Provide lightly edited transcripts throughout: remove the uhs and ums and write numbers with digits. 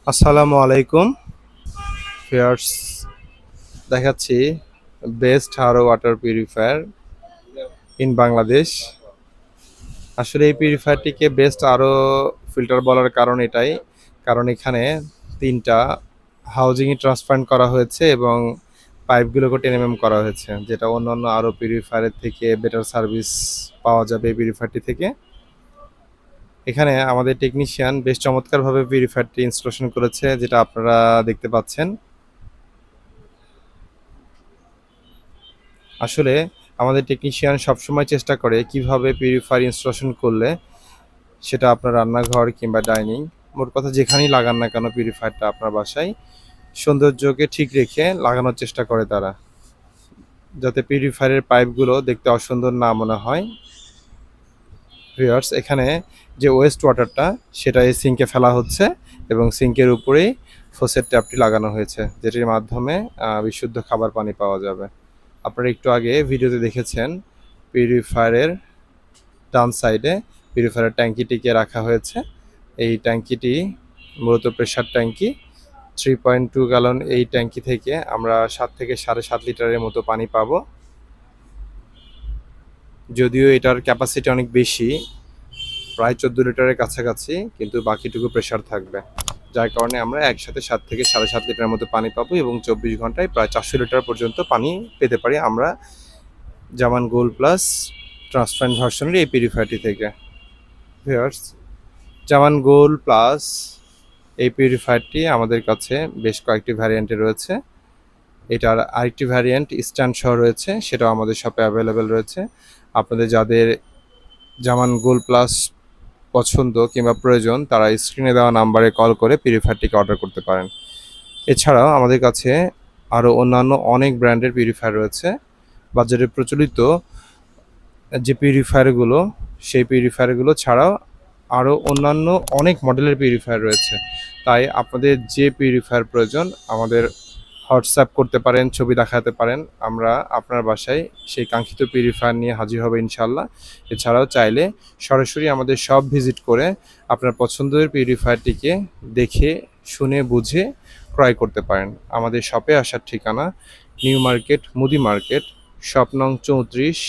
আসসালামু আলাইকুম ভিউয়ার্স, দেখাচ্ছি বেস্ট হারো ওয়াটার পিউরিফায়ার ইন বাংলাদেশ। আসলে এই পিউরিফায়ারটিকে বেস্ট আরও ফিল্টার বলার কারণ এটাই, কারণ এখানে তিনটা হাউজিংয়ে ট্রান্সপ্লান্ট করা হয়েছে এবং পাইপগুলোকে 10 mm করা হয়েছে, যেটা অন্যান্য আরও পিউরিফায়ারের থেকে বেটার সার্ভিস পাওয়া যাবে এই পিউরিফায়ারটি থেকে। এখানে আমাদের টেকনিশিয়ান বেশ চমৎকারভাবে পিউরিফায়ারটি ইনস্টলেশন করেছে, যেটা আপনারা দেখতে পাচ্ছেন। আসলে আমাদের টেকনিশিয়ান সবসময় চেষ্টা করে কিভাবে পিউরিফায়ার ইনস্টলেশন করলে সেটা আপনার রান্নাঘর কিংবা ডাইনিং, মোট কথা যেখানেই লাগান না কেন পিউরিফায়ারটা আপনার বাসায় সৌন্দর্যকে ঠিক রেখে লাগানোর চেষ্টা করে তারা, যাতে পিউরিফায়ারের পাইপগুলো দেখতে অসুন্দর না মনে হয়। ভিউয়ার্স, এখানে যে ওয়েস্ট ওয়াটারটা সেটা এই সিঙ্কে ফেলা হচ্ছে এবং সিঙ্কের উপরেই ফোসেট ট্যাপটি লাগানো হয়েছে, যেটির মাধ্যমে বিশুদ্ধ খাবার পানি পাওয়া যাবে। আপনারা একটু আগে ভিডিওতে দেখেছেন পিউরিফায়ারের ডান সাইডে পিউরিফায়ারের ট্যাঙ্কিটিকে রাখা হয়েছে। এই ট্যাঙ্কিটি মূলত প্রেসার ট্যাঙ্কি। 3.2 গ্যালন এই ট্যাঙ্কি থেকে আমরা 7 থেকে 7.5 লিটারের মতো পানি পাবো। যদিও এটার ক্যাপাসিটি অনেক বেশি, প্রায় 14 লিটারের কাছাকাছি, কিন্তু বাকিটুকু প্রেসার থাকবে, যার কারণে আমরা একসাথে 7 থেকে 7.5 লিটারের মতো পানি পাবো এবং 24 ঘন্টায় প্রায় 400 লিটার পর্যন্ত পানি পেতে পারি আমরা জামান গোল্ড প্লাস ট্রান্সপারেন্ট ভার্সনের এই পিউরিফায়ারটি থেকে। ভিউয়ার্স, জামান গোল্ড প্লাস এই পিউরিফায়ারটি আমাদের কাছে বেশ কয়েকটি ভ্যারিয়েন্টে রয়েছে। এটার আরেকটি ভ্যারিয়েন্ট স্ট্যান্ড সহ রয়েছে, সেটাও আমাদের শপে অ্যাভেলেবেল রয়েছে। আপনাদের যাদের জামান গোল্ড প্লাস পছন্দ কিংবা প্রয়োজন, তারা স্ক্রিনে দেওয়া নাম্বারে কল করে পিউরিফায়ারটিকে অর্ডার করতে পারেন। এছাড়াও আমাদের কাছে আরও অন্যান্য অনেক ব্র্যান্ডের পিউরিফায়ার রয়েছে। বাজারে প্রচলিত যে পিউরিফায়ারগুলো, সেই পিউরিফায়ারগুলো ছাড়াও আরও অন্যান্য অনেক মডেলের পিউরিফায়ার রয়েছে। তাই আপনাদের যে পিউরিফায়ার প্রয়োজন আমাদের হোয়াটসঅ্যাপ করতে পারেন, ছবি দেখাতে পারেন, আমরা আপনার বাসায় সেই কাঙ্ক্ষিত পিউরিফায়ার নিয়ে হাজির হব ইনশাল্লাহ। এছাড়াও চাইলে সরাসরি আমাদের শপ ভিজিট করে আপনার পছন্দের পিউরিফায়ারটিকে দেখে শুনে বুঝে ক্রয় করতে পারেন। আমাদের শপে আসার ঠিকানা নিউ মার্কেট, মুদি মার্কেট, শপ নং 34,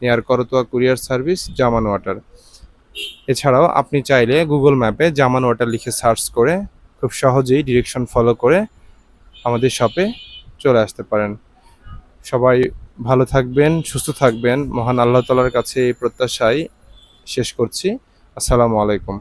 নিয়ার করতোয়া কুরিয়ার সার্ভিস, জামান ওয়াটার। এছাড়াও আপনি চাইলে গুগল ম্যাপে জামান ওয়াটার লিখে সার্চ করে খুব সহজেই ডিরেকশন ফলো করে আমাদের শপে চলে আসতে পারেন। সবাই ভালো থাকবেন, সুস্থ থাকবেন, মহান আল্লাহ তাআলার কাছে এই প্রত্যাশায় শেষ করছি। আসসালামু আলাইকুম।